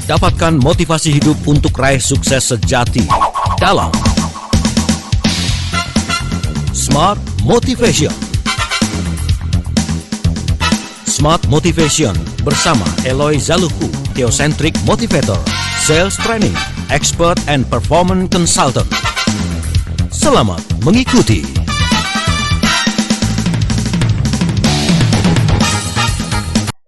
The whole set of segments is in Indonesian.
Dapatkan motivasi hidup untuk raih sukses sejati dalam Smart Motivation. Smart Motivation bersama Eloy Zaluku, Theocentric Motivator, Sales Training, Expert and Performance Consultant. Selamat mengikuti.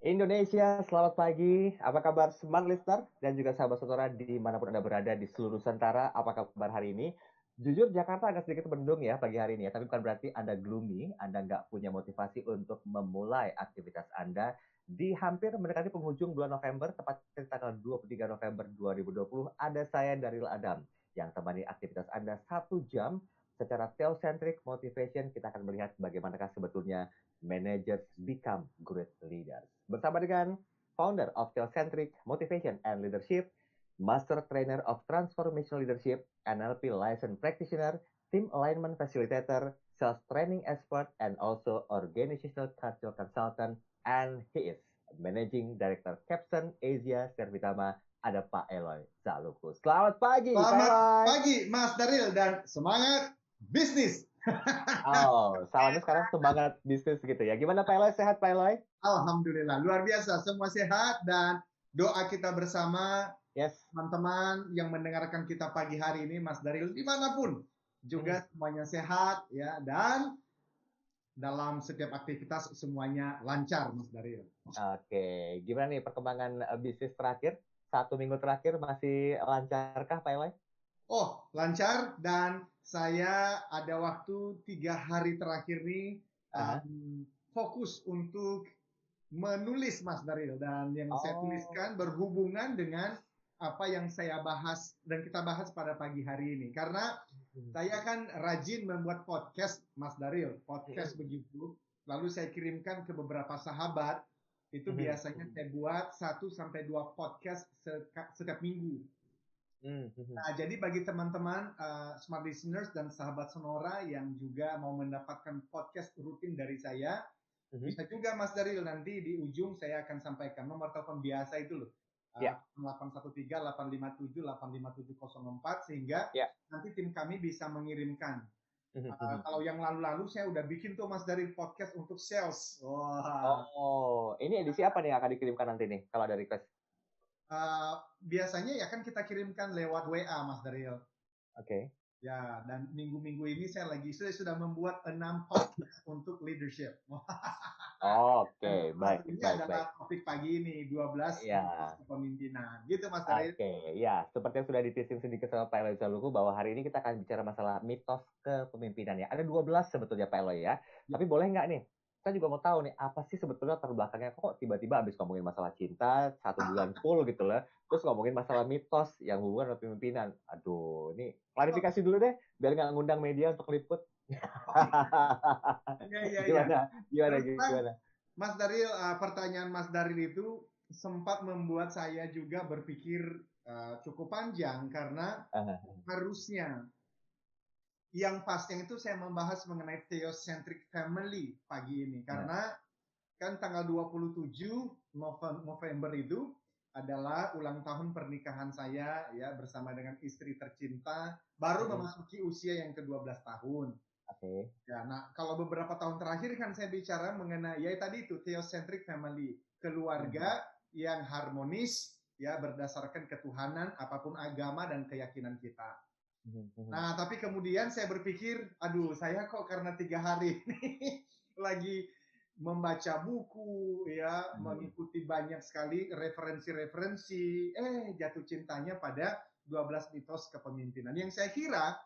Indonesia, selamat pagi. Apa kabar Smart Listener dan juga sahabat saudara dimanapun Anda berada di seluruh Nusantara? Apa kabar hari ini? Jujur Jakarta agak sedikit mendung ya pagi hari ini ya, tapi bukan berarti Anda gloomy, Anda nggak punya motivasi untuk memulai aktivitas Anda di hampir mendekati penghujung bulan November, tepatnya tanggal 23 November 2020. Ada saya Daryl Adam yang temani aktivitas Anda 1 jam secara Theocentric Motivation. Kita akan melihat bagaimanakah sebetulnya managers become great leaders. Bersama dengan founder of Theocentric Motivation and Leadership, Master Trainer of Transformational Leadership, NLP Licensed Practitioner, Team Alignment Facilitator, Sales Training Expert, and also Organizational Culture Consultant, and he is Managing Director Capson Asia Servitama. Ada Pak Eloy Zaluku. Selamat pagi, Selamat pagi, Mas Daryl, dan semangat bisnis. Oh, salamnya sekarang semangat bisnis gitu ya. Gimana Pak Eloy? Sehat Pak Eloy? Alhamdulillah, luar biasa. Semua sehat dan doa kita bersama, Yes. teman-teman yang mendengarkan kita pagi hari ini, Mas Daryl, dimanapun juga semuanya sehat ya, dan dalam setiap aktivitas semuanya lancar, Mas Daryl. Oke, gimana nih perkembangan bisnis terakhir? 1 minggu terakhir masih lancarkah Pak Eloy? Oh, lancar, dan saya ada waktu 3 hari terakhir nih fokus untuk menulis, Mas Daryl, dan yang saya tuliskan berhubungan dengan apa yang saya bahas dan kita bahas pada pagi hari ini. Karena saya kan rajin membuat podcast, Mas Daryl, podcast begitu. Lalu saya kirimkan ke beberapa sahabat. Itu biasanya saya buat 1-2 podcast setiap minggu. Nah, jadi bagi teman-teman Smart Listeners dan sahabat Sonora yang juga mau mendapatkan podcast rutin dari saya, bisa juga Mas Daryl, nanti di ujung saya akan sampaikan nomor telepon biasa itu loh. 813-857-85704 sehingga nanti tim kami bisa mengirimkan. Kalau yang lalu-lalu saya udah bikin tuh Mas Daryl podcast untuk sales. Oh, ini edisi apa nih yang akan dikirimkan nanti nih kalau ada request? Biasanya ya kan kita kirimkan lewat WA, Mas Daryl. Oke. Ya, dan minggu-minggu ini saya sudah membuat 6 podcast untuk leadership. Oke, baik. Ini adalah topik pagi ini, 12 kepemimpinan. Gitu, Mas Daryl. Oke, ya. Seperti yang sudah diteasing sedikit sama Pak Eloy Zaluku, bahwa hari ini kita akan bicara masalah mitos kepemimpinan ya. Ada 12 sebetulnya Pak Eloy ya. Tapi boleh nggak nih? Kita juga mau tahu nih, apa sih sebetulnya latar belakangnya kok tiba-tiba habis ngomongin masalah cinta, 1 bulan full gitu loh, terus ngomongin masalah mitos yang hubungan sama pemimpinan. Aduh, ini klarifikasi dulu deh, biar nggak ngundang media untuk liput. Gimana? Mas Daryl, pertanyaan Mas Daryl itu sempat membuat saya juga berpikir cukup panjang, karena harusnya yang pasnya itu saya membahas mengenai Theocentric Family pagi ini, karena kan tanggal 27 November itu adalah ulang tahun pernikahan saya ya bersama dengan istri tercinta, baru memasuki usia yang ke-12 tahun. Oke. Ya, nah kalau beberapa tahun terakhir kan saya bicara mengenai ya tadi itu Theocentric Family, keluarga yang harmonis ya berdasarkan ketuhanan, apapun agama dan keyakinan kita. Nah, tapi kemudian saya berpikir, aduh, saya kok karena 3 hari ini lagi membaca buku, ya, mengikuti banyak sekali referensi-referensi, jatuh cintanya pada 12 mitos kepemimpinan yang saya kira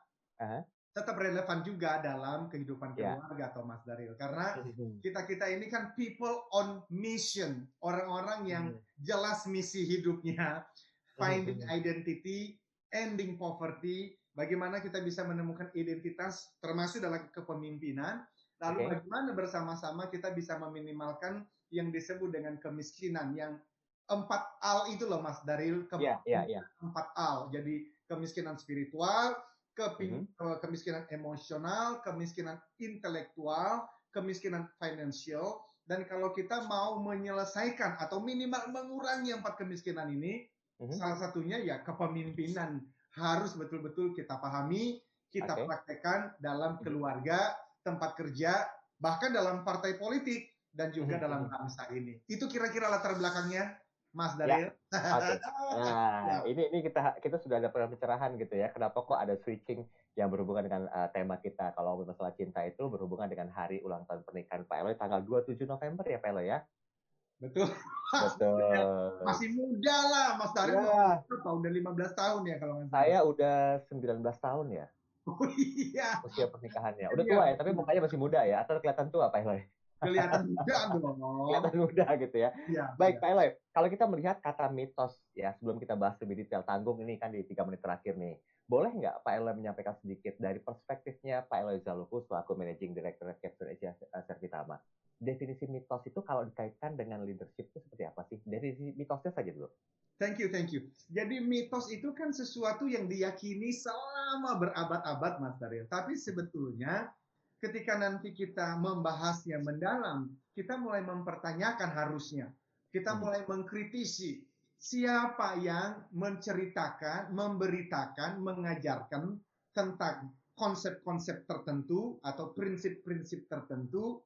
tetap relevan juga dalam kehidupan keluarga, atau Mas Daryl. Karena kita ini kan people on mission, orang-orang yang jelas misi hidupnya, finding identity, ending poverty. Bagaimana kita bisa menemukan identitas termasuk dalam kepemimpinan, lalu bagaimana bersama-sama kita bisa meminimalkan yang disebut dengan kemiskinan, yang 4 al itu loh Mas Daryl, 4 al. Jadi kemiskinan spiritual, kemiskinan emosional, kemiskinan intelektual, kemiskinan financial, dan kalau kita mau menyelesaikan atau minimal mengurangi 4 kemiskinan ini, Salah satunya ya kepemimpinan harus betul-betul kita pahami, kita praktekkan dalam keluarga, tempat kerja, bahkan dalam partai politik dan juga dalam bangsa ini. Itu kira-kira latar belakangnya, Mas Daryl. Oke. Nah, ini kita sudah ada pencerahan gitu ya. Kenapa kok ada switching yang berhubungan dengan tema kita. Kalau masalah cinta itu berhubungan dengan hari ulang tahun pernikahan Pak Eloy tanggal 27 November ya Pak Eloy ya. Betul. Betul. Masih muda lah Mas Daryl. Ya. Udah 15 tahun ya kalau nggak salah. Saya udah 19 tahun ya. Oh iya. Usia pernikahannya. Udah tua ya, tapi mukanya masih muda ya. Atau kelihatan tua Pak Eloy? Kelihatan muda dong. Kelihatan muda gitu ya. Baik Pak Eloy, kalau kita melihat kata mitos ya, sebelum kita bahas lebih detail, tanggung ini kan di 3 menit terakhir nih. Boleh nggak Pak Eloy menyampaikan sedikit dari perspektifnya Pak Eloy Zaluku selaku Managing Director Captain Asia Servitama. Definisi mitos itu kalau dikaitkan dengan leadership itu seperti apa sih? Definisi mitosnya saja dulu. Thank you. Jadi mitos itu kan sesuatu yang diyakini selama berabad-abad Mas Daryl. Tapi sebetulnya ketika nanti kita membahasnya mendalam, kita mulai mempertanyakan harusnya. Kita mulai mengkritisi siapa yang menceritakan, memberitakan, mengajarkan tentang konsep-konsep tertentu atau prinsip-prinsip tertentu.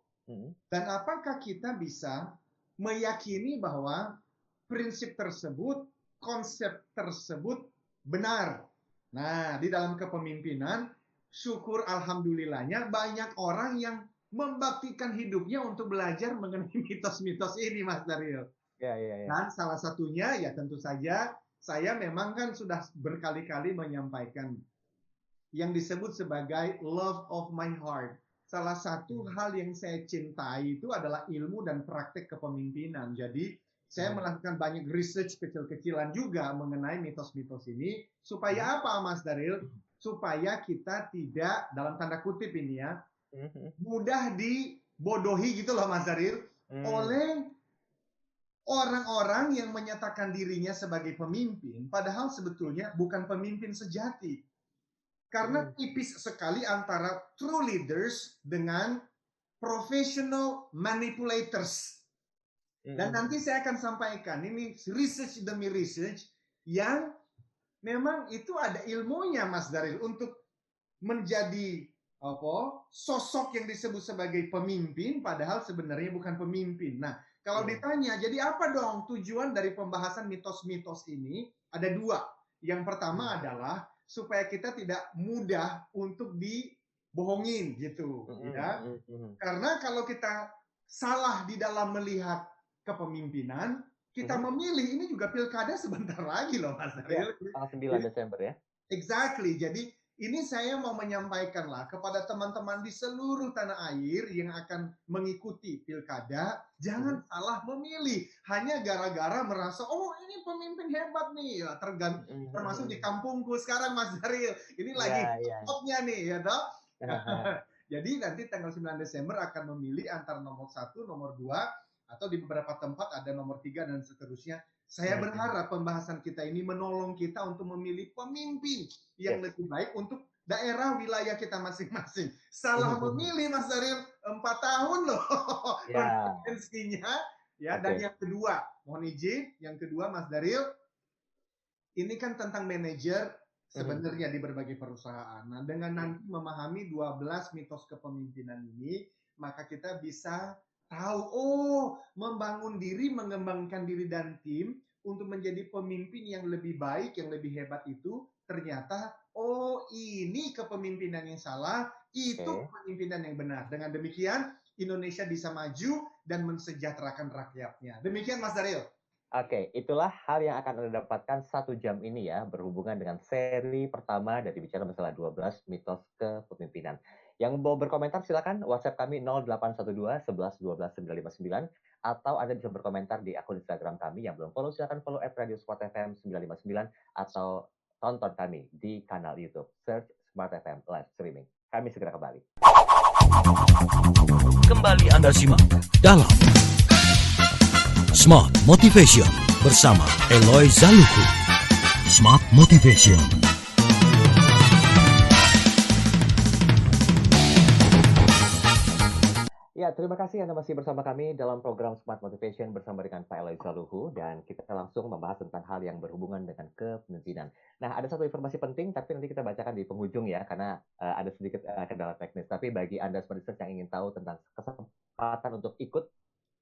Dan apakah kita bisa meyakini bahwa prinsip tersebut, konsep tersebut benar. Nah, di dalam kepemimpinan, syukur alhamdulillahnya banyak orang yang membaktikan hidupnya untuk belajar mengenai mitos-mitos ini, Mas Daryl. Ya. Dan salah satunya ya tentu saja saya memang kan sudah berkali-kali menyampaikan yang disebut sebagai love of my heart. Salah satu hal yang saya cintai itu adalah ilmu dan praktek kepemimpinan. Jadi saya melakukan banyak research kecil-kecilan juga mengenai mitos-mitos ini. Supaya apa Mas Daryl? Supaya kita tidak, dalam tanda kutip ini ya, mudah dibodohi gitu loh Mas Daryl, oleh orang-orang yang menyatakan dirinya sebagai pemimpin, padahal sebetulnya bukan pemimpin sejati. Karena tipis sekali antara true leaders dengan professional manipulators. Dan nanti saya akan sampaikan, ini research demi research, yang memang itu ada ilmunya Mas Daryl, untuk menjadi sosok yang disebut sebagai pemimpin, padahal sebenarnya bukan pemimpin. Nah, kalau ditanya, jadi apa dong tujuan dari pembahasan mitos-mitos ini? Ada 2. Yang pertama adalah supaya kita tidak mudah untuk dibohongin gitu, ya. Karena kalau kita salah di dalam melihat kepemimpinan, kita memilih, ini juga pilkada sebentar lagi loh Mas Daryl. Tanggal 9 Desember ya. Exactly. Jadi ini saya mau menyampaikan lah kepada teman-teman di seluruh tanah air yang akan mengikuti pilkada, jangan salah memilih hanya gara-gara merasa oh ini pemimpin hebat nih, ya, termasuk di kampungku sekarang Mas Daryl. Ini lagi topnya nih ya toh. Jadi nanti tanggal 9 Desember akan memilih antara nomor 1, nomor 2, atau di beberapa tempat ada nomor 3 dan seterusnya. Saya berharap pembahasan kita ini menolong kita untuk memilih pemimpin yang lebih baik untuk daerah wilayah kita masing-masing. Salah memilih Mas Daryl 4 tahun loh presidensinya. Ya, dan yang kedua, mohon izin, yang kedua Mas Daryl, ini kan tentang manajer sebenarnya di berbagai perusahaan. Nah, dengan nanti memahami 12 mitos kepemimpinan ini, maka kita bisa tahu, membangun diri, mengembangkan diri dan tim untuk menjadi pemimpin yang lebih baik, yang lebih hebat itu ternyata, ini kepemimpinan yang salah, itu kepemimpinan yang benar. Dengan demikian, Indonesia bisa maju dan mensejahterakan rakyatnya. Demikian Mas Daryl. Oke, itulah hal yang akan Anda dapatkan 1 jam ini ya, berhubungan dengan seri pertama dari bicara masalah 12 mitos kepemimpinan. Yang mau berkomentar silakan WhatsApp kami 0812 11 12 959, atau Anda bisa berkomentar di akun Instagram kami. Yang belum follow silakan follow @radiosmartfm 959, atau tonton kami di kanal YouTube, search Smart FM Live Streaming. Kami segera kembali. Kembali Anda simak dalam Smart Motivation bersama Eloy Zaluku. Smart Motivation. Ya, Ya, terima kasih Anda masih bersama kami dalam program Smart Motivation bersama dengan Pak Eloy Zaluhu dan kita langsung membahas tentang hal yang berhubungan dengan kepemimpinan. Nah, ada satu informasi penting tapi nanti kita bacakan di penghujung ya karena ada sedikit kendala teknis. Tapi bagi Anda Smart Listeners yang ingin tahu tentang kesempatan untuk ikut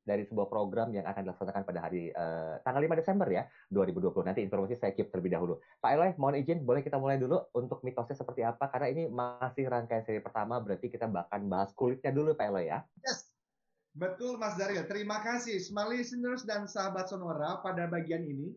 dari sebuah program yang akan dilaksanakan pada hari tanggal 5 Desember ya 2020. Nanti informasi saya keep terlebih dahulu. Pak Eloy, mohon izin boleh kita mulai dulu untuk mitosnya seperti apa karena ini masih rangkaian seri pertama berarti kita bahkan bahas kulitnya dulu Pak Eloy ya. Yes, betul Mas Daryl. Terima kasih Smart Listeners dan sahabat Sonora pada bagian ini.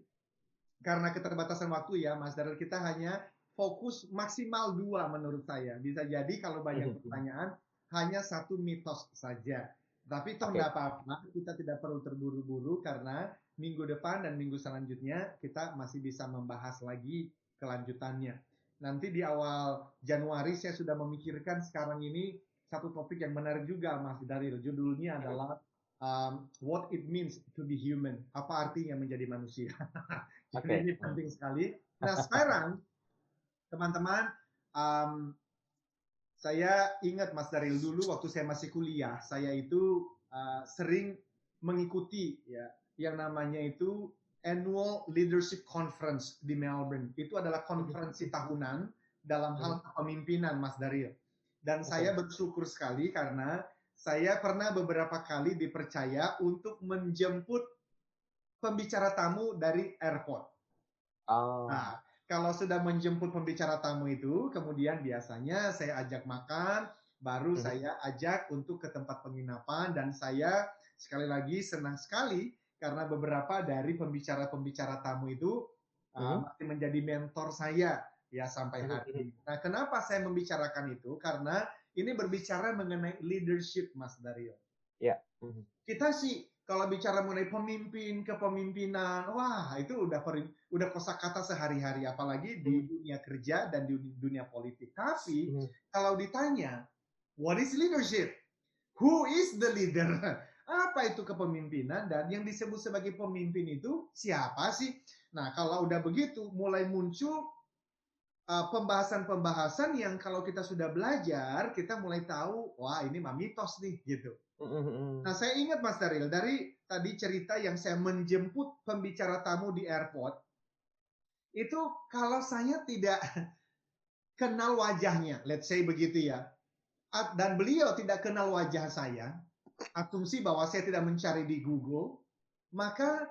Karena keterbatasan waktu ya Mas Daryl, kita hanya fokus maksimal 2 menurut saya. Bisa jadi kalau banyak pertanyaan, hanya 1 mitos saja. Tapi toh nggak apa-apa, kita tidak perlu terburu-buru karena minggu depan dan minggu selanjutnya kita masih bisa membahas lagi kelanjutannya. Nanti di awal Januari saya sudah memikirkan sekarang ini satu topik yang menarik juga Mas Daryl. Judulnya adalah what it means to be human. Apa artinya menjadi manusia? Jadi ini penting sekali. Nah sekarang teman-teman, saya ingat Mas Daryl dulu waktu saya masih kuliah, saya itu sering mengikuti ya yang namanya itu Annual Leadership Conference di Melbourne. Itu adalah konferensi tahunan dalam hal kepemimpinan Mas Daryl. Dan saya bersyukur sekali karena saya pernah beberapa kali dipercaya untuk menjemput pembicara tamu dari airport. Nah, kalau sudah menjemput pembicara tamu itu, kemudian biasanya saya ajak makan, baru saya ajak untuk ke tempat penginapan, dan saya sekali lagi senang sekali karena beberapa dari pembicara-pembicara tamu itu masih menjadi mentor saya ya sampai hari ini. Nah, kenapa saya membicarakan itu? Karena ini berbicara mengenai leadership, Mas Daryl. Ya. Kita sih kalau bicara mengenai pemimpin, kepemimpinan, wah itu udah kosakata sehari-hari, apalagi di dunia kerja dan di dunia politik. Tapi kalau ditanya, what is leadership? Who is the leader? Apa itu kepemimpinan dan yang disebut sebagai pemimpin itu siapa sih? Nah kalau udah begitu, mulai muncul pembahasan-pembahasan yang kalau kita sudah belajar, kita mulai tahu, wah ini mah mitos nih gitu. Nah, saya ingat Mas Daryl, dari tadi cerita yang saya menjemput pembicara tamu di airport, itu kalau saya tidak kenal wajahnya, let's say begitu ya, dan beliau tidak kenal wajah saya, asumsi bahwa saya tidak mencari di Google, maka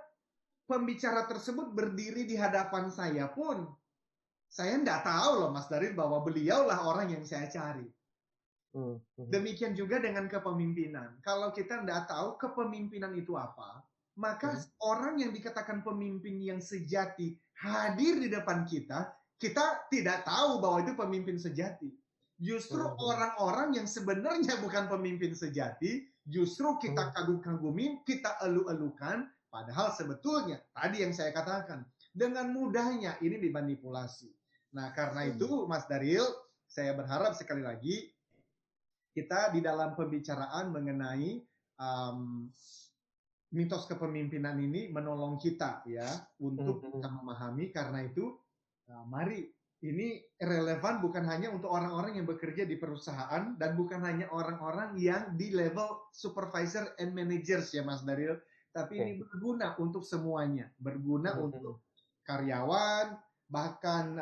pembicara tersebut berdiri di hadapan saya pun, saya tidak tahu loh Mas Daryl bahwa beliaulah orang yang saya cari. Demikian juga dengan kepemimpinan. Kalau kita tidak tahu kepemimpinan itu apa, maka orang yang dikatakan pemimpin yang sejati hadir di depan kita, kita tidak tahu bahwa itu pemimpin sejati. Justru orang-orang yang sebenarnya bukan pemimpin sejati, justru kita kagum-kagumin, kita elu-elukan, padahal sebetulnya tadi yang saya katakan, dengan mudahnya ini dimanipulasi. Nah, karena itu Mas Daryl, saya berharap sekali lagi kita di dalam pembicaraan mengenai mitos kepemimpinan ini menolong kita ya untuk kita memahami. Karena itu mari, ini relevan bukan hanya untuk orang-orang yang bekerja di perusahaan dan bukan hanya orang-orang yang di level supervisor and managers ya Mas Daryl, tapi ini berguna untuk semuanya, berguna untuk karyawan, bahkan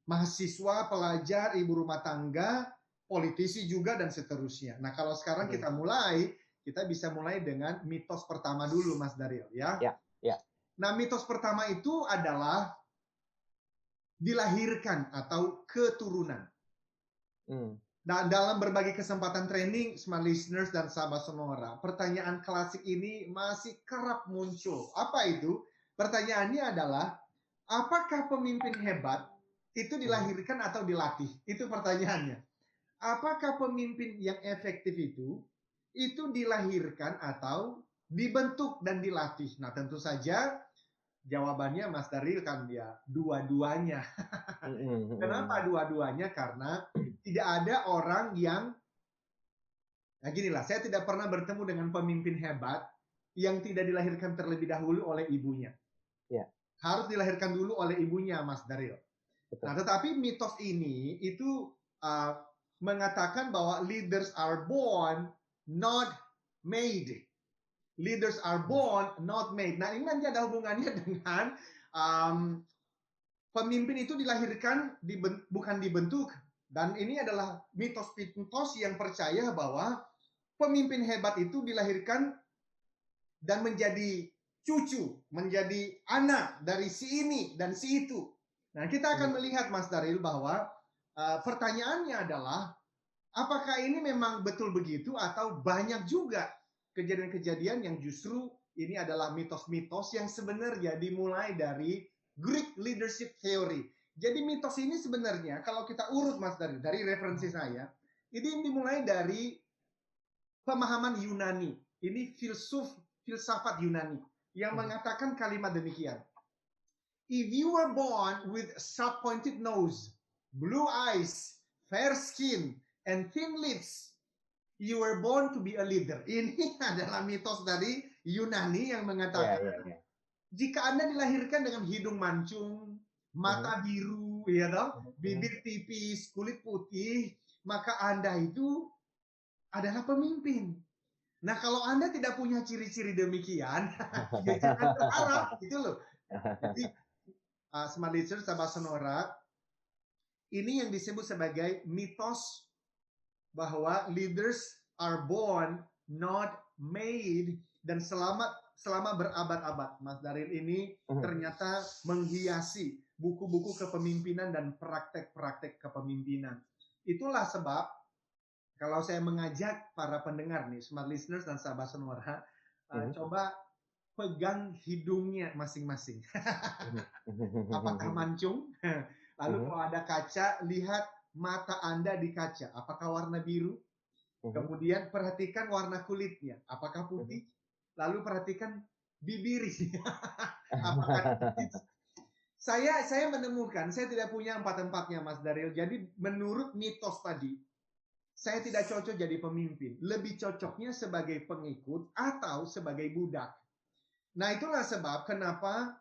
mahasiswa, pelajar, ibu rumah tangga, politisi juga dan seterusnya. Nah, kalau sekarang kita mulai, kita bisa mulai dengan mitos pertama dulu, Mas Daryl, ya. Nah, mitos pertama itu adalah dilahirkan atau keturunan. Nah, dalam berbagai kesempatan training, Smart Listeners dan sahabat Sonora, pertanyaan klasik ini masih kerap muncul. Apa itu? Pertanyaannya adalah, apakah pemimpin hebat itu dilahirkan atau dilatih? Itu pertanyaannya. Apakah pemimpin yang efektif itu dilahirkan atau dibentuk dan dilatih? Nah, tentu saja jawabannya Mas Daryl kan ya dua-duanya. Kenapa dua-duanya? Karena tidak ada orang yang, nah ginilah, saya tidak pernah bertemu dengan pemimpin hebat yang tidak dilahirkan terlebih dahulu oleh ibunya. Harus dilahirkan dulu oleh ibunya, Mas Daryl. Nah, tetapi mitos ini itu mengatakan bahwa leaders are born not made. Leaders are born, not made. Nah, ini nanti ada hubungannya dengan pemimpin itu dilahirkan, bukan dibentuk. Dan ini adalah mitos-mitos yang percaya bahwa pemimpin hebat itu dilahirkan dan menjadi cucu, menjadi anak dari si ini dan si itu. Nah, kita akan melihat, Mas Daril, bahwa pertanyaannya adalah, apakah ini memang betul begitu atau banyak juga kejadian-kejadian yang justru ini adalah mitos-mitos yang sebenarnya dimulai dari Greek leadership theory. Jadi mitos ini sebenarnya kalau kita urut, Mas, dari referensi saya, ini dimulai dari pemahaman Yunani. Ini filsafat Yunani yang mengatakan kalimat demikian. If you were born with sharp-pointed nose, blue eyes, fair skin, and thin lips, you were born to be a leader. Ini adalah mitos dari Yunani yang mengatakan jika Anda dilahirkan dengan hidung mancung, mata biru, ya toh, bibir tipis, kulit putih, maka Anda itu adalah pemimpin. Nah, kalau Anda tidak punya ciri-ciri demikian, ya jangan berharap, gitu loh. Jadi, Smart Listeners, sahabat Sonora, ini yang disebut sebagai mitos bahwa leaders are born, not made, dan selama berabad-abad, Mas Daril, ini ternyata menghiasi buku-buku kepemimpinan dan praktek-praktek kepemimpinan. Itulah sebab kalau saya mengajak para pendengar nih, Smart Listeners dan sahabat Sonora, coba pegang hidungnya masing-masing. Apakah mancung? Lalu kalau ada kaca, lihat mata Anda di kaca. Apakah warna biru? Kemudian perhatikan warna kulitnya. Apakah putih? Lalu perhatikan bibirnya. Apakah putih? Saya menemukan, saya tidak punya empat-empatnya, Mas Daril. Jadi menurut mitos tadi, saya tidak cocok jadi pemimpin. Lebih cocoknya sebagai pengikut atau sebagai budak. Nah, itulah sebab kenapa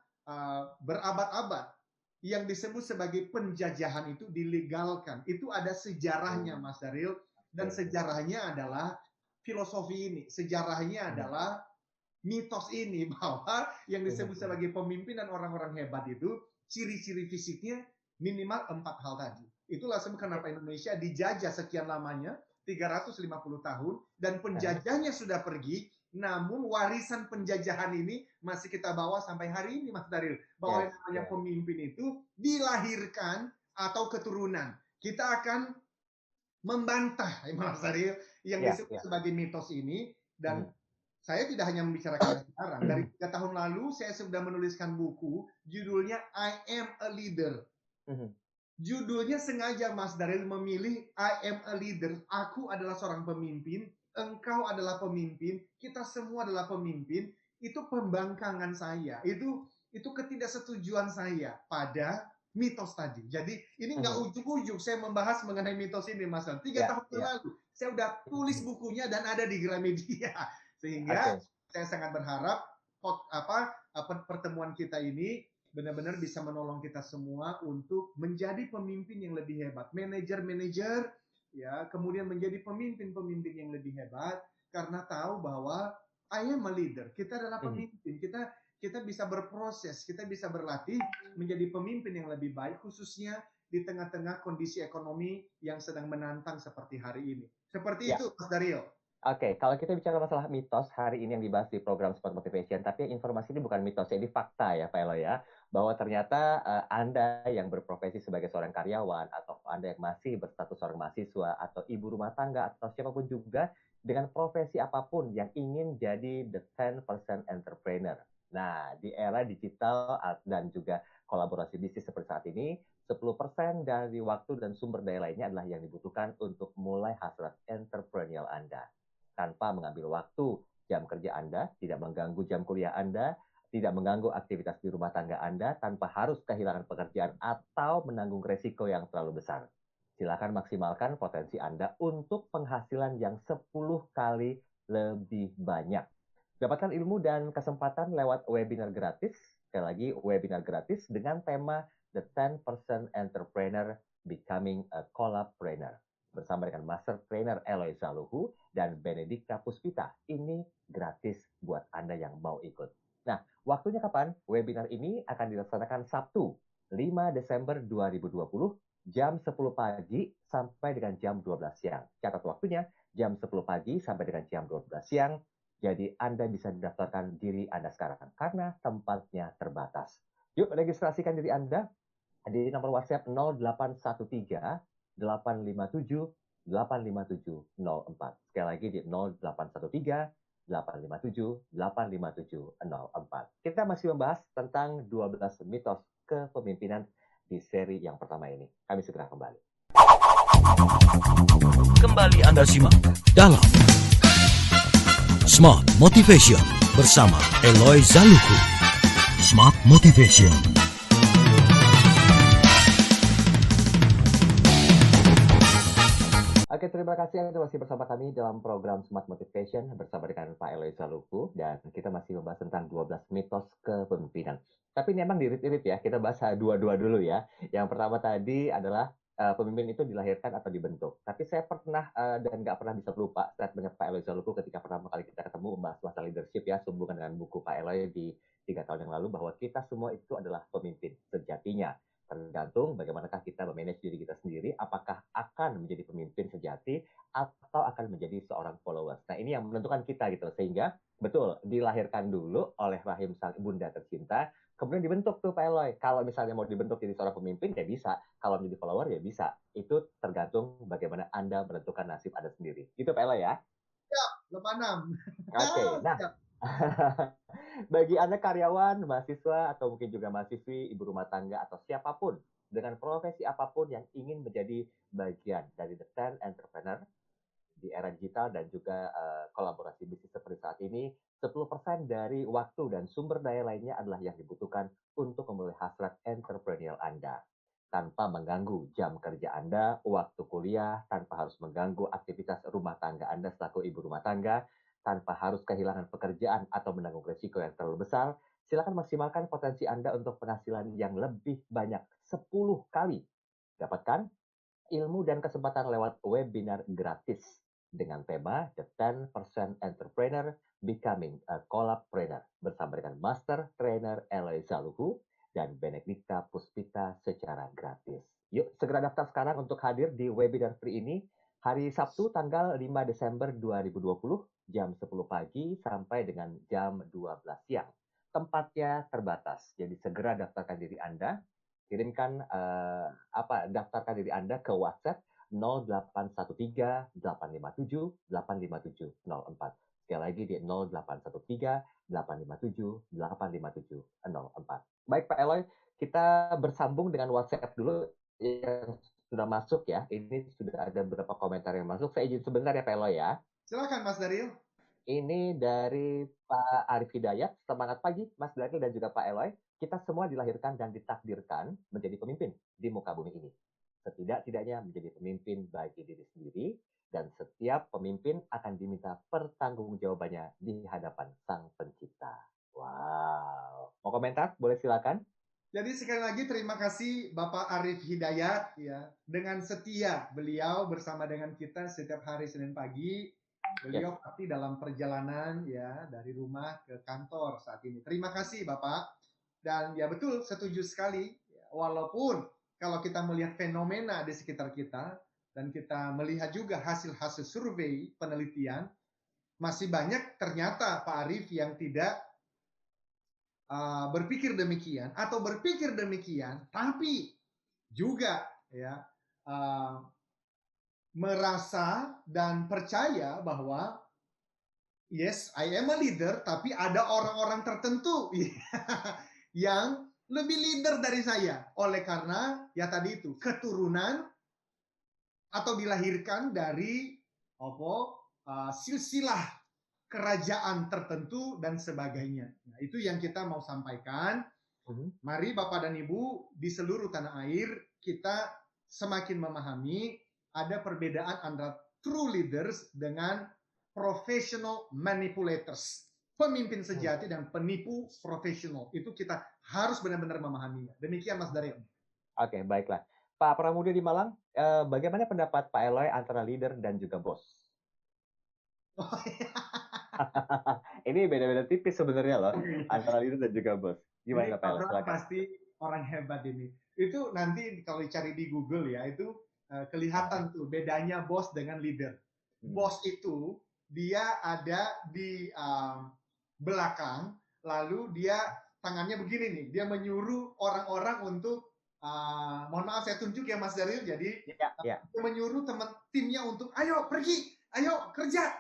berabad-abad yang disebut sebagai penjajahan itu dilegalkan. Itu ada sejarahnya, Mas Daril. Dan sejarahnya adalah filosofi ini. Sejarahnya adalah mitos ini, bahwa yang disebut sebagai pemimpin dan orang-orang hebat itu, ciri-ciri fisiknya minimal 4 hal tadi. Itulah sebab kenapa Indonesia dijajah sekian lamanya, 350 tahun, dan penjajahnya sudah pergi, namun warisan penjajahan ini masih kita bawa sampai hari ini, Mas Daril. Bahwa yang namanya pemimpin itu dilahirkan atau keturunan. Kita akan membantah, Mas Daril, yang disebut sebagai mitos ini. Dan saya tidak hanya membicarakan sekarang. Dari 3 tahun lalu, saya sudah menuliskan buku, judulnya I Am a Leader. Judulnya sengaja, Mas Daril, memilih I am a leader. Aku adalah seorang pemimpin, engkau adalah pemimpin, kita semua adalah pemimpin. Itu pembangkangan saya. Itu ketidaksetujuan saya pada mitos tadi. Jadi ini nggak ujuk-ujuk saya membahas mengenai mitos ini, Mas. 3 tahun lalu saya udah tulis bukunya dan ada di Gramedia. Sehingga saya sangat berharap pertemuan kita ini benar-benar bisa menolong kita semua untuk menjadi pemimpin yang lebih hebat, manajer-manajer, ya, kemudian menjadi pemimpin-pemimpin yang lebih hebat karena tahu bahwa I am a leader. Kita adalah pemimpin. Kita bisa berproses, kita bisa berlatih menjadi pemimpin yang lebih baik, khususnya di tengah-tengah kondisi ekonomi yang sedang menantang seperti hari ini. Seperti itu, Mas Dario. Oke, kalau kita bicara masalah mitos hari ini yang dibahas di program Sport Motivation, tapi informasi ini bukan mitos, ini fakta ya Pak Elo ya, bahwa ternyata Anda yang berprofesi sebagai seorang karyawan atau Anda yang masih berstatus seorang mahasiswa atau ibu rumah tangga atau siapapun juga dengan profesi apapun yang ingin jadi the 10% entrepreneur. Nah, di era digital dan juga kolaborasi bisnis seperti saat ini, 10% dari waktu dan sumber daya lainnya adalah yang dibutuhkan untuk mulai hasrat entrepreneurial Anda. Tanpa mengambil waktu jam kerja Anda, tidak mengganggu jam kuliah Anda, tidak mengganggu aktivitas di rumah tangga Anda, tanpa harus kehilangan pekerjaan atau menanggung resiko yang terlalu besar. Silakan maksimalkan potensi Anda untuk penghasilan yang 10 kali lebih banyak. Dapatkan ilmu dan kesempatan lewat webinar gratis, sekali lagi webinar gratis dengan tema The 10% Entrepreneur Becoming a Collabpreneur. Bersama dengan Master Trainer Eloy Zaluhu dan Benedikta Puspita. Ini gratis buat Anda yang mau ikut. Nah, waktunya kapan? Webinar ini akan dilaksanakan Sabtu, 5 Desember 2020, jam 10 pagi sampai dengan jam 12 siang. Catat waktunya, jam 10 pagi sampai dengan jam 12 siang. Jadi Anda bisa mendaftarkan diri Anda sekarang karena tempatnya terbatas. Yuk registrasikan diri Anda di nomor WhatsApp 0813 857 85704. Sekali lagi di 0813 857 85704. Kita masih membahas tentang 12 mitos kepemimpinan di seri yang pertama ini. Kami segera kembali. Kembali Anda simak dalam Smart Motivation bersama Eloy Zaluku. Smart Motivation. Oke, terima kasih Anda masih bersama kami dalam program Smart Motivation bersama dengan Pak Eloy Zaluku, dan kita masih membahas tentang 12 mitos kepemimpinan. Tapi ini emang diirit-irit ya, kita bahas dua-dua dulu ya. Yang pertama tadi adalah pemimpin itu dilahirkan atau dibentuk. Tapi saya pernah dan nggak pernah bisa lupa statementnya Pak Eloy Zaluku ketika pertama kali kita ketemu membahas masalah leadership ya, sehubungan dengan buku Pak Eloy di 3 tahun yang lalu, bahwa kita semua itu adalah pemimpin sejatinya. Tergantung bagaimanakah kita memanage diri kita sendiri, apakah akan menjadi pemimpin sejati atau akan menjadi seorang followers. Nah, ini yang menentukan kita gitu. Sehingga betul dilahirkan dulu oleh rahim sang bunda tercinta, kemudian dibentuk tuh Pak Eloy. Kalau misalnya mau dibentuk jadi seorang pemimpin ya bisa, kalau menjadi follower ya bisa. Itu tergantung bagaimana Anda menentukan nasib Anda sendiri. Gitu Pak Eloy ya. Siap, 86. Oke, nah Siap. bagi Anda karyawan, mahasiswa, atau mungkin juga mahasiswi, ibu rumah tangga, atau siapapun dengan profesi apapun yang ingin menjadi bagian dari The 10 Entrepreneur di era digital dan juga kolaborasi bisnis seperti saat ini, 10% dari waktu dan sumber daya lainnya adalah yang dibutuhkan untuk memenuhi hasrat entrepreneurial Anda. Tanpa mengganggu jam kerja Anda, waktu kuliah, tanpa harus mengganggu aktivitas rumah tangga Anda selaku ibu rumah tangga, tanpa harus kehilangan pekerjaan atau menanggung risiko yang terlalu besar, silakan maksimalkan potensi Anda untuk penghasilan yang lebih banyak 10 kali. Dapatkan ilmu dan kesempatan lewat webinar gratis dengan tema The 10% Entrepreneur Becoming a Collabpreneur bersama dengan Master Trainer Eloy Zaluhu dan Benedikta Puspita secara gratis. Yuk segera daftar sekarang untuk hadir di webinar free ini hari Sabtu tanggal 5 Desember 2020 jam 10 pagi sampai dengan jam 12 siang. Tempatnya terbatas, jadi segera daftarkan diri Anda. Kirimkan daftarkan diri Anda ke WhatsApp 0813 857 85704. Sekali lagi di 0813 857 85704. Baik Pak Eloy, kita bersambung dengan WhatsApp dulu yang sudah masuk ya. Ini sudah ada beberapa komentar yang masuk. Saya izin sebentar ya Pak Eloy ya. Silakan Mas Daryl. Ini dari Pak Arif Hidayat. Semangat pagi Mas Daryl dan juga Pak Eloy. Kita semua dilahirkan dan ditakdirkan menjadi pemimpin di muka bumi ini. Setidak-tidaknya menjadi pemimpin bagi diri sendiri, dan setiap pemimpin akan diminta pertanggungjawabannya di hadapan Sang Pencipta. Wow. Mau komentar? Boleh silakan. Jadi sekali lagi terima kasih Bapak Arif Hidayat ya. Dengan setia beliau bersama dengan kita setiap hari Senin pagi. Beliau pasti dalam perjalanan ya dari rumah ke kantor saat ini. Terima kasih Bapak. Dan ya betul, setuju sekali. Walaupun kalau kita melihat fenomena di sekitar kita dan kita melihat juga hasil-hasil survei penelitian, masih banyak ternyata Pak Arif yang tidak berpikir demikian atau berpikir demikian, tapi juga ya merasa dan percaya bahwa yes, I am a leader, tapi ada orang-orang tertentu yang lebih leader dari saya. Oleh karena ya tadi itu keturunan atau dilahirkan dari silsilah kerajaan tertentu dan sebagainya. Nah, itu yang kita mau sampaikan. Mari Bapak dan Ibu di seluruh tanah air kita semakin memahami ada perbedaan antara true leaders dengan professional manipulators. Pemimpin sejati dan penipu profesional. Itu kita harus benar-benar memahaminya. Demikian Mas Daryl. Oke, baiklah. Pak Pramudi di Malang, bagaimana pendapat Pak Eloy antara leader dan juga bos? Oh, iya. Ini beda-beda tipis sebenarnya loh Iya. antara leader dan juga bos. Ini Gimana Pak Ella? Abraham Silakan. pasti orang hebat ini. Itu nanti kalau dicari di Google ya, itu Ah, kelihatan tuh bedanya bos dengan leader. hmm. Bos itu dia ada di belakang, lalu dia tangannya begini nih, dia menyuruh orang-orang untuk, mohon maaf saya tunjuk ya Mas Daril, jadi Ya, ya. dia menyuruh teman timnya untuk, ayo pergi, ayo kerja.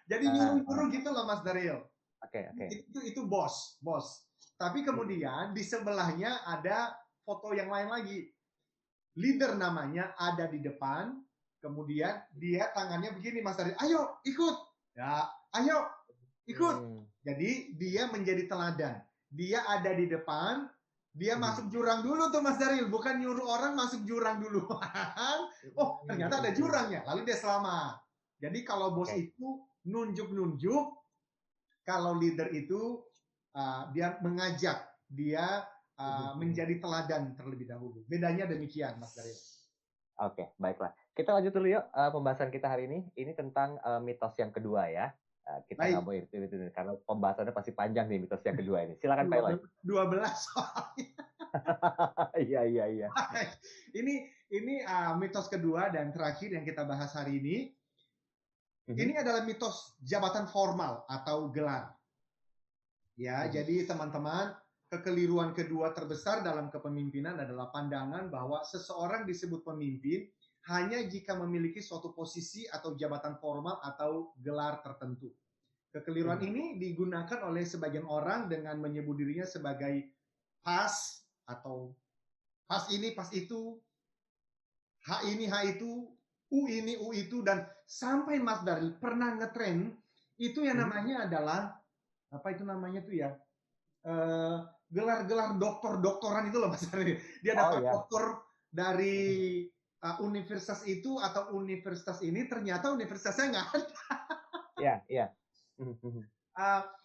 Jadi Ah, nyuruh-nyuruh gitu loh Mas Daril. oke, oke. Itu bos. Tapi Hmm. kemudian di sebelahnya ada foto yang lain lagi. Leader namanya ada di depan, kemudian dia tangannya begini Mas Daril, ayo ikut. Ya, ayo ikut. Hmm. Jadi dia menjadi teladan. Dia ada di depan, dia Hmm. masuk jurang dulu tuh Mas Daril, bukan nyuruh orang masuk jurang dulu. Oh, ternyata ada jurangnya, lalu dia selamat. Jadi kalau bos Oke. itu nunjuk-nunjuk, kalau leader itu dia mengajak, dia menjadi teladan terlebih dahulu. Bedanya demikian, Mas Daril. Oke, baiklah. Kita lanjut dulu yuk pembahasan kita hari ini. Ini tentang mitos yang kedua ya. Kita nggak Baik, mau itu karena pembahasannya pasti panjang nih mitos yang kedua ini. Silakan Pak Eloy. 12 soalnya. Iya, iya, iya. Ini mitos kedua dan terakhir yang kita bahas hari ini. Ini adalah mitos jabatan formal atau gelar. Ya, jadi teman-teman, kekeliruan kedua terbesar dalam kepemimpinan adalah pandangan bahwa seseorang disebut pemimpin hanya jika memiliki suatu posisi atau jabatan formal atau gelar tertentu. Kekeliruan ini digunakan oleh sebagian orang dengan menyebut dirinya sebagai pas atau pas ini, pas itu, H ini, H itu, U ini, U itu, dan sampai Mas Daril pernah ngetren itu yang namanya adalah apa itu namanya tuh ya, gelar-gelar doktor-doktoran itu loh Mas Daril. Dia Oh dapat ya. doktor dari universitas itu atau universitas ini, ternyata universitasnya nggak ada. Iya, iya.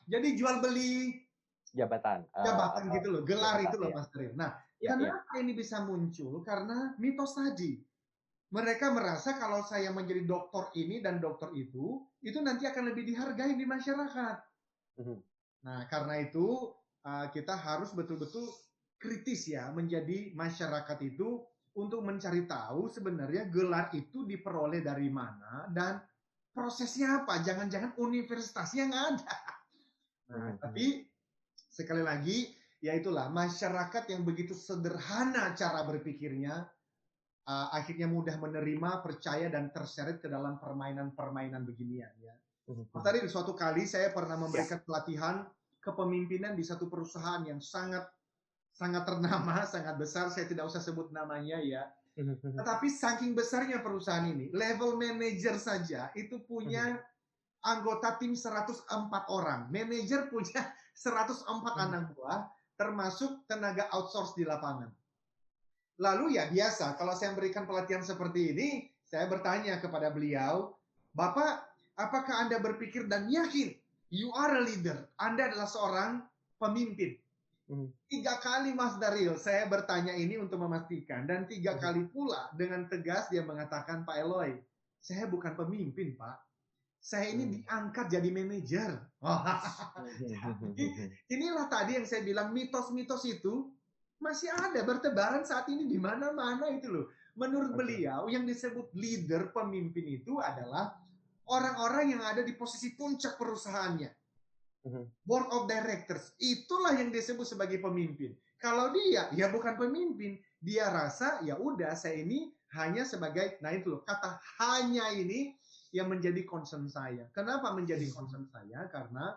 Jadi jual beli Jabatan jabatan apa gitu loh, gelar jabatan itu loh ya. Mas Daril. Nah, Iya, iya. kenapa ini bisa muncul? Karena mitos tadi. Mereka merasa kalau saya menjadi dokter ini dan dokter itu nanti akan lebih dihargai di masyarakat. Nah, karena itu kita harus betul-betul kritis ya menjadi masyarakat itu untuk mencari tahu sebenarnya gelar itu diperoleh dari mana dan prosesnya apa. Jangan-jangan universitasnya nggak ada. Nah, tapi sekali lagi, ya itulah masyarakat yang begitu sederhana cara berpikirnya, akhirnya mudah menerima, percaya, dan terseret ke dalam permainan-permainan beginian. Ya. Mas tadi suatu kali saya pernah memberikan pelatihan kepemimpinan di satu perusahaan yang sangat sangat ternama, sangat besar. Saya tidak usah sebut namanya ya. Tetapi saking besarnya perusahaan ini, level manager saja itu punya anggota tim 104 orang. Manajer punya 104 anak buah, termasuk tenaga outsource di lapangan. Lalu ya biasa, kalau saya memberikan pelatihan seperti ini, saya bertanya kepada beliau, Bapak, apakah Anda berpikir dan yakin you are a leader? Anda adalah seorang pemimpin. 3 kali Mas Daril, saya bertanya ini untuk memastikan. Dan 3 kali pula dengan tegas dia mengatakan, Pak Eloy, saya bukan pemimpin, Pak. Saya ini diangkat jadi manajer. Inilah tadi yang saya bilang mitos-mitos itu masih ada bertebaran saat ini di mana-mana itu loh. Menurut beliau yang disebut leader, pemimpin itu adalah orang-orang yang ada di posisi puncak perusahaannya. Board of directors, itulah yang disebut sebagai pemimpin. Kalau dia ya bukan pemimpin, dia rasa ya udah saya ini hanya sebagai, nah itu loh kata hanya ini yang menjadi concern saya. Kenapa menjadi concern saya? Karena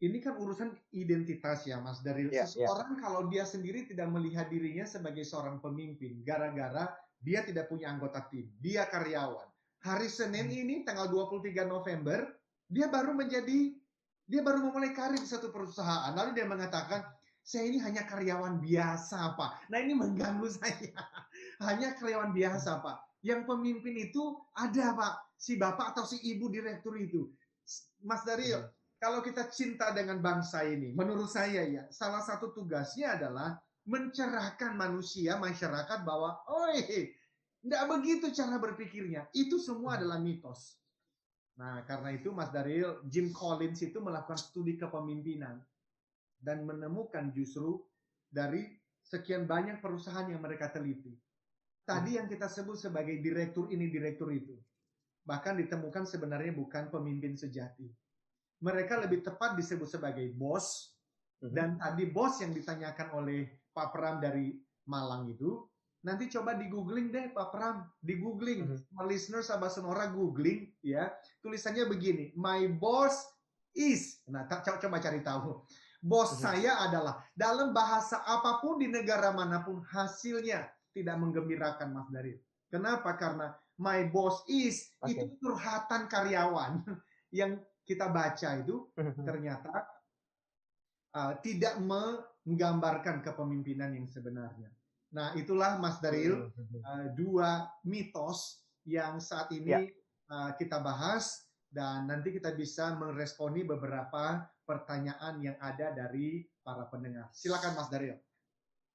ini kan urusan identitas ya Mas. Dari seseorang kalau dia sendiri tidak melihat dirinya sebagai seorang pemimpin, gara-gara dia tidak punya anggota tim, dia karyawan. Hari Senin ini tanggal 23 November, dia baru memulai karir di satu perusahaan. Lalu dia mengatakan, saya ini hanya karyawan biasa, Pak. Nah ini mengganggu saya. Hanya karyawan biasa, Pak. Yang pemimpin itu ada, Pak. Si bapak atau si ibu direktur itu. Mas Dario, kalau kita cinta dengan bangsa ini, menurut saya ya, salah satu tugasnya adalah mencerahkan manusia, masyarakat bahwa, oi, tidak begitu cara berpikirnya. Itu semua adalah mitos. Nah, karena itu Mas Daryl, Jim Collins itu melakukan studi kepemimpinan dan menemukan justru dari sekian banyak perusahaan yang mereka teliti. Tadi yang kita sebut sebagai direktur ini, direktur itu. Bahkan ditemukan sebenarnya bukan pemimpin sejati. Mereka lebih tepat disebut sebagai bos. Dan tadi bos yang ditanyakan oleh Pak Pram dari Malang itu, nanti coba di googling deh Pak Pram, di googling, listener sahabat Sonora googling ya, tulisannya begini, my boss is, nah coba cari tahu, bos saya adalah, dalam bahasa apapun di negara manapun hasilnya tidak menggembirakan Mas Daryl. Kenapa? Karena my boss is, itu curhatan karyawan yang kita baca itu ternyata tidak menggambarkan kepemimpinan yang sebenarnya. Nah, itulah Mas Daryl, dua mitos yang saat ini kita bahas dan nanti kita bisa meresponi beberapa pertanyaan yang ada dari para pendengar. Silakan Mas Daryl.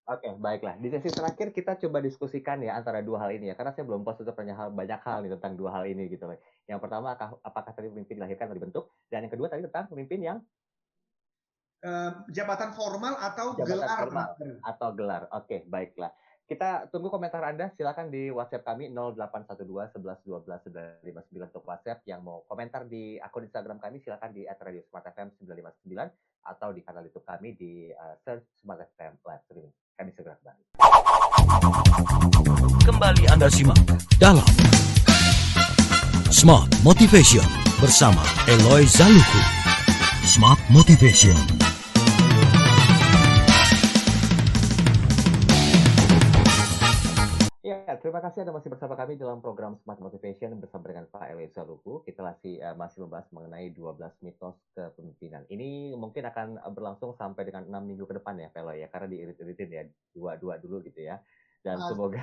Oke, baiklah. Di sesi terakhir kita coba diskusikan ya antara dua hal ini ya, karena saya belum puas untuk banyak hal nih tentang dua hal ini gitu. Yang pertama, apakah tadi pemimpin dilahirkan atau dibentuk, dan yang kedua tadi tentang pemimpin yang jabatan formal atau jabatan gelar. Formal atau gelar. Oke, baiklah. Kita tunggu komentar Anda. Silakan di WhatsApp kami 0812 11 12 959 untuk WhatsApp. Yang mau komentar di akun Instagram kami silakan di @radiosmartfm 959 atau di kanal YouTube kami di search Smart FM Live Streaming. Kami segera kembali. Kembali Anda simak dalam Smart Motivation bersama Eloy Zaluku. Smart Motivation. Ya, terima kasih Anda masih bersama kami dalam program Smart Motivation bersama dengan Pak Eloy Zaluku. Kita masih membahas mengenai 12 mitos kepemimpinan. Ini mungkin akan berlangsung sampai dengan 6 minggu ke depan ya, Pak Eloy ya, karena diirit-iritin ya, dua dulu gitu ya. Dan semoga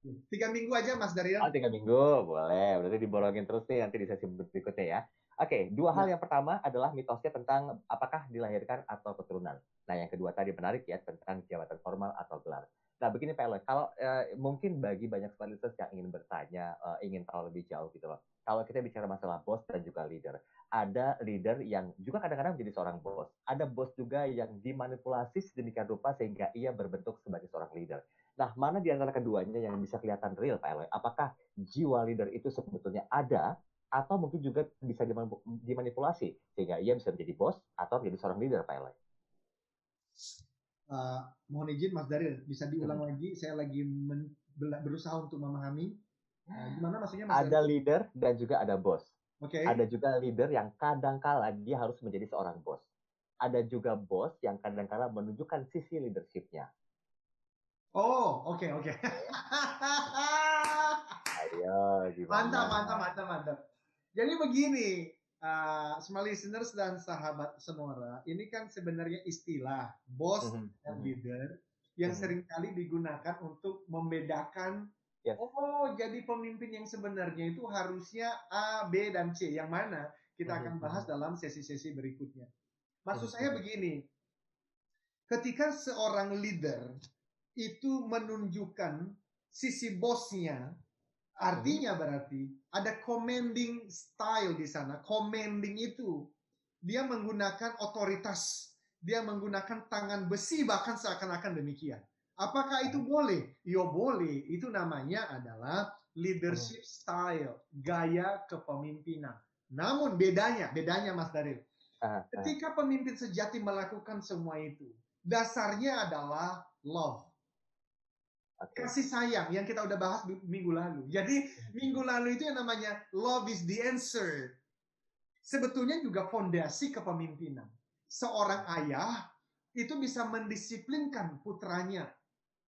3 minggu aja Mas Daryl. 3 minggu, boleh. Berarti diborongin terus nih nanti di sesi berikutnya ya. Oke, dua hal yang pertama adalah mitosnya tentang apakah dilahirkan atau keturunan. Nah, yang kedua tadi menarik ya, tentang jabatan formal atau gelar. Nah, begini Pak Eloy, kalau mungkin bagi banyak sekali listeners yang ingin bertanya, ingin tahu lebih jauh gitu loh. Kalau kita bicara masalah bos dan juga leader, ada leader yang juga kadang-kadang menjadi seorang bos. Ada bos juga yang dimanipulasi sedemikian rupa sehingga ia berbentuk sebagai seorang leader. Nah, mana di antara keduanya yang bisa kelihatan real, Pak Eloy? Apakah jiwa leader itu sebetulnya ada, atau mungkin juga bisa dimanipulasi, sehingga ia bisa menjadi bos atau menjadi seorang leader, Pak Eloy? Mohon izin Mas Daryl, bisa diulang lagi? Saya lagi berusaha untuk memahami. Gimana maksudnya Mas Ada Daryl? leader dan juga ada bos. Oke. Ada juga leader yang kadangkala dia harus menjadi seorang bos. Ada juga bos yang kadangkala menunjukkan sisi leadership-nya. Oh, oke. Ayo, gimana? Mantap. Jadi begini, semua listeners dan sahabat Sonora, ini kan sebenarnya istilah bos dan leader yang seringkali digunakan untuk membedakan, oh jadi pemimpin yang sebenarnya itu harusnya A, B, dan C. Yang mana kita akan bahas dalam sesi-sesi berikutnya. Maksud saya begini, ketika seorang leader itu menunjukkan sisi bosnya, artinya berarti ada commanding style di sana. Commanding itu dia menggunakan otoritas, dia menggunakan tangan besi bahkan seakan-akan demikian. Apakah itu boleh? Ya boleh. Itu namanya adalah leadership style, gaya kepemimpinan. Namun bedanya Mas Daryl, ketika pemimpin sejati melakukan semua itu, dasarnya adalah love. Kasih sayang yang kita udah bahas minggu lalu. Jadi minggu lalu itu yang namanya love is the answer. Sebetulnya juga fondasi kepemimpinan. Seorang ayah itu bisa mendisiplinkan putranya.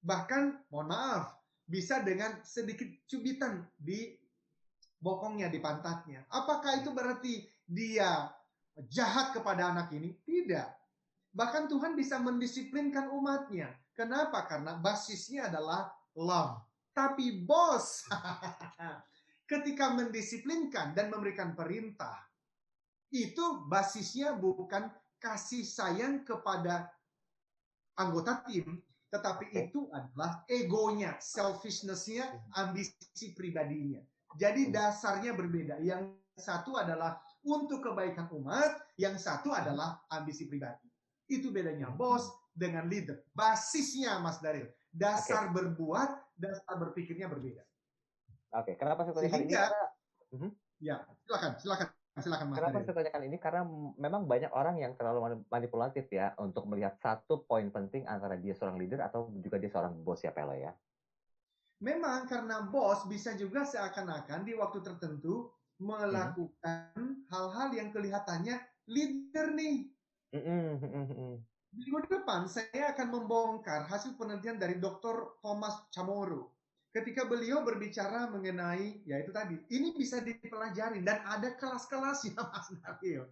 Bahkan, mohon maaf, bisa dengan sedikit cubitan di bokongnya, di pantatnya. Apakah itu berarti dia jahat kepada anak ini? Tidak. Bahkan Tuhan bisa mendisiplinkan umatnya. Kenapa? Karena basisnya adalah love. Tapi bos, ketika mendisiplinkan dan memberikan perintah, itu basisnya bukan kasih sayang kepada anggota tim, tetapi itu adalah egonya, selfishness-nya, ambisi pribadinya. Jadi dasarnya berbeda. Yang satu adalah untuk kebaikan umat, yang satu adalah ambisi pribadi. Itu bedanya bos dengan leader. Basisnya Mas Daril, dasar berbuat, dasar berpikirnya berbeda. Oke, kenapa saya tanyakan ini? Sehingga, Karena ya silakan Mas kenapa Daril. saya tanyakan ini? Karena memang banyak orang yang terlalu manipulatif ya untuk melihat satu poin penting antara dia seorang leader atau juga dia seorang bos ya, Pelo ya. Memang karena bos bisa juga seakan-akan di waktu tertentu melakukan hal-hal yang kelihatannya leader nih. Minggu depan saya akan membongkar hasil penelitian dari Dr. Thomas Chamorro. Ketika beliau berbicara mengenai, ya itu tadi, ini bisa dipelajari dan ada kelas-kelasnya Mas Nabil.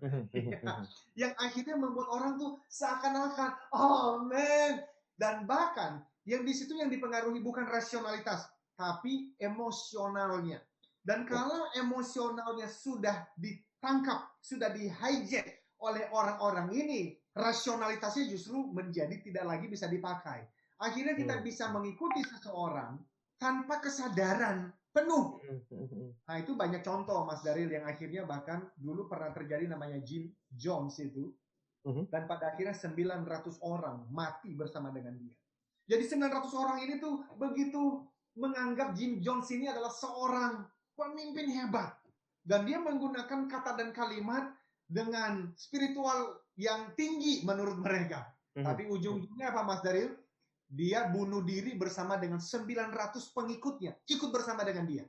Yang akhirnya membuat orang tuh seakan-akan, oh man. Dan bahkan yang di situ yang dipengaruhi bukan rasionalitas, tapi emosionalnya. Dan kalau emosionalnya sudah ditangkap, sudah di-hijack oleh orang-orang ini, rasionalitasnya justru menjadi tidak lagi bisa dipakai. Akhirnya kita bisa mengikuti seseorang tanpa kesadaran penuh. Nah itu banyak contoh Mas Daril yang akhirnya bahkan dulu pernah terjadi namanya Jim Jones itu. Dan pada akhirnya 900 orang mati bersama dengan dia. Jadi 900 orang ini tuh begitu menganggap Jim Jones ini adalah seorang pemimpin hebat. Dan dia menggunakan kata dan kalimat dengan spiritual yang tinggi menurut mereka. Tapi ujung-ujungnya apa Mas Daril? Dia bunuh diri bersama dengan 900 pengikutnya. Ikut bersama dengan dia.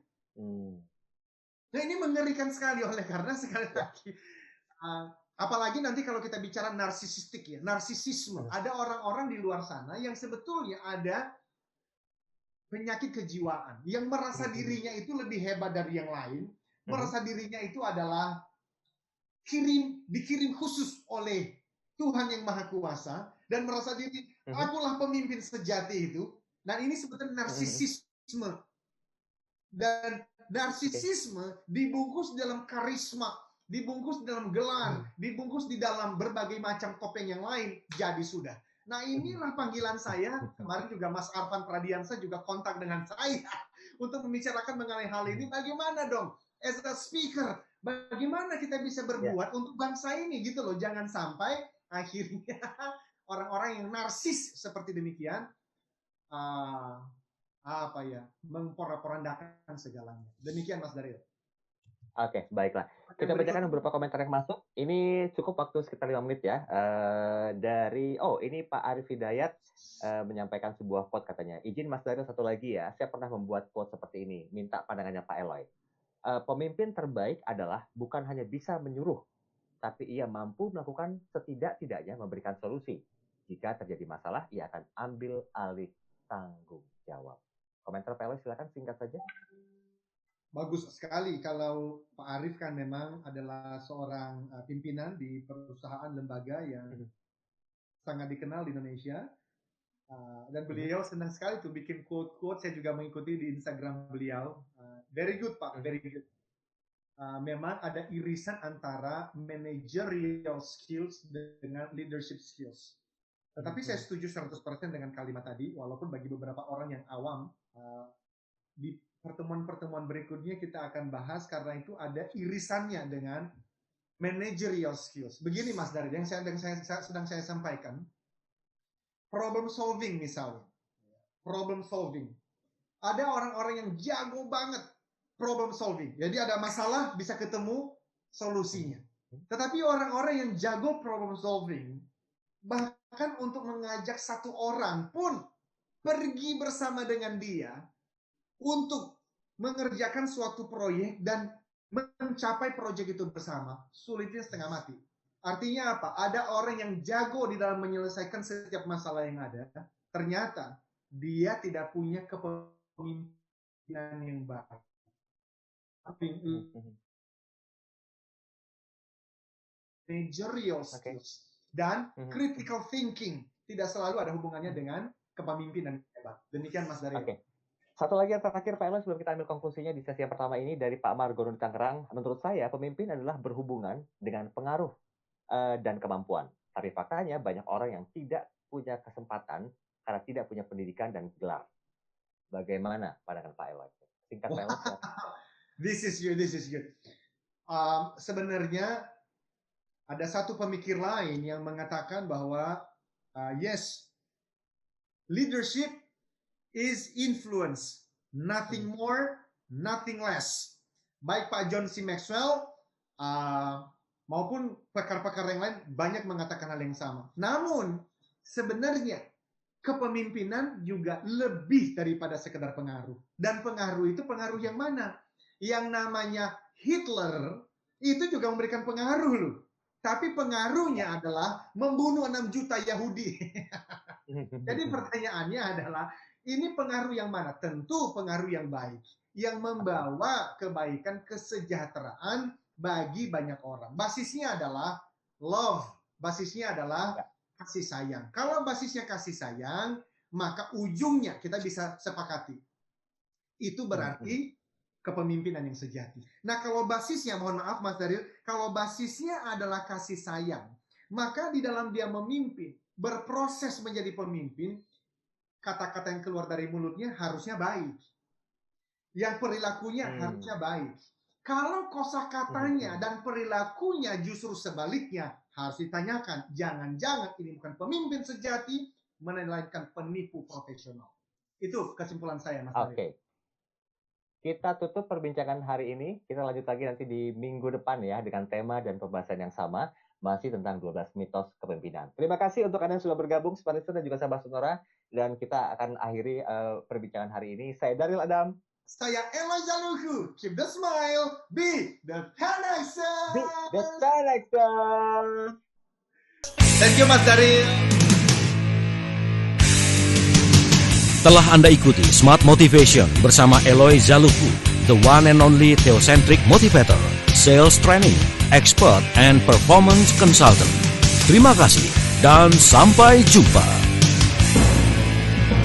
Nah ini mengerikan sekali oleh karena sekali lagi. Apalagi nanti kalau kita bicara narsisistik ya. Narsisisme. Ada orang-orang di luar sana yang sebetulnya ada penyakit kejiwaan. Yang merasa dirinya itu lebih hebat dari yang lain. Merasa dirinya itu adalah dikirim khusus oleh Tuhan yang Maha Kuasa. Dan merasa diri, akulah pemimpin sejati itu. Dan ini sebetulnya narsisisme. Dan narsisisme dibungkus dalam karisma, dibungkus dalam gelar, dibungkus di dalam berbagai macam topeng yang lain. Jadi sudah. Nah inilah panggilan saya. Kemarin juga Mas Arfan Pradiansa juga kontak dengan saya untuk membicarakan mengenai hal ini. Bagaimana dong? As a speaker, bagaimana kita bisa berbuat untuk bangsa ini gitu loh. Jangan sampai akhirnya orang-orang yang narsis seperti demikian memporak-porandakan segalanya. Demikian Mas Daril. Oke, baiklah. Kita bacakan beberapa komentar yang masuk. Ini cukup waktu sekitar 5 menit ya. Ini Pak Arif Hidayat menyampaikan sebuah quote katanya. Izin Mas Daril satu lagi ya. Saya pernah membuat quote seperti ini. Minta pandangannya Pak Eloy. Pemimpin terbaik adalah bukan hanya bisa menyuruh, tapi ia mampu melakukan setidak-tidaknya memberikan solusi. Jika terjadi masalah, ia akan ambil alih tanggung jawab. Komentar Pak Eloy silakan singkat saja. Bagus sekali kalau Pak Arif kan memang adalah seorang pimpinan di perusahaan lembaga yang sangat dikenal di Indonesia. Dan beliau senang sekali tuh bikin quote-quote. Saya juga mengikuti di Instagram beliau. Very good Pak, very good. Memang ada irisan antara managerial skills dengan leadership skills. Tetapi saya setuju 100% dengan kalimat tadi, walaupun bagi beberapa orang yang awam, di pertemuan-pertemuan berikutnya kita akan bahas karena itu ada irisannya dengan managerial skills. Begini Mas Dari, yang sedang saya sampaikan, problem solving misalnya. Problem solving. Ada orang-orang yang jago banget problem solving. Jadi ada masalah bisa ketemu solusinya. Tetapi orang-orang yang jago problem solving, bahkan untuk mengajak satu orang pun pergi bersama dengan dia untuk mengerjakan suatu proyek dan mencapai proyek itu bersama, sulitnya setengah mati. Artinya apa? Ada orang yang jago di dalam menyelesaikan setiap masalah yang ada, ternyata dia tidak punya kepemimpinan yang baik. Managerial skills dan critical thinking tidak selalu ada hubungannya dengan kepemimpinan yang hebat. Demikian Mas Dario. Satu lagi yang terakhir Pak Eloy sebelum kita ambil konklusinya di sesi yang pertama ini dari Pak Margono di Tangerang. Menurut saya pemimpin adalah berhubungan dengan pengaruh dan kemampuan. Tapi faktanya banyak orang yang tidak punya kesempatan karena tidak punya pendidikan dan gelar. Bagaimana pandangan Pak Eloy? Singkat Pak Eloy. This is good. sebenarnya ada satu pemikir lain yang mengatakan bahwa yes, leadership is influence, nothing more, nothing less. Baik Pak John C. Maxwell maupun pakar-pakar yang lain banyak mengatakan hal yang sama. Namun sebenarnya kepemimpinan juga lebih daripada sekedar pengaruh. Dan pengaruh itu pengaruh yang mana? Yang namanya Hitler itu juga memberikan pengaruh loh. Tapi pengaruhnya adalah membunuh 6 juta Yahudi. Jadi pertanyaannya adalah, ini pengaruh yang mana? Tentu pengaruh yang baik. Yang membawa kebaikan, kesejahteraan bagi banyak orang. Basisnya adalah love. Basisnya adalah kasih sayang. Kalau basisnya kasih sayang, maka ujungnya kita bisa sepakati. Itu berarti kepemimpinan yang sejati. Nah, kalau basisnya, mohon maaf Mas Daryl, kalau basisnya adalah kasih sayang, maka di dalam dia memimpin, berproses menjadi pemimpin, kata-kata yang keluar dari mulutnya harusnya baik. Yang perilakunya harusnya baik. Kalau kosakatanya dan perilakunya justru sebaliknya, harus ditanyakan, jangan-jangan ini bukan pemimpin sejati, melainkan penipu profesional. Itu kesimpulan saya, Mas Daryl. Oke. Kita tutup perbincangan hari ini. Kita lanjut lagi nanti di minggu depan ya dengan tema dan pembahasan yang sama, masih tentang 12 mitos kepemimpinan. Terima kasih untuk Anda yang sudah bergabung, Smart Listener dan juga sahabat Sonora. Dan kita akan akhiri perbincangan hari ini. Saya Daryl Adam. Saya Eloy Zaluku. Keep the smile. Be the connector. Be the connector. Thank you, Mas Daryl. Telah Anda ikuti Smart Motivation bersama Eloy Zaluku, the one and only Theocentric Motivator, Sales Training, Expert and Performance Consultant. Terima kasih dan sampai jumpa.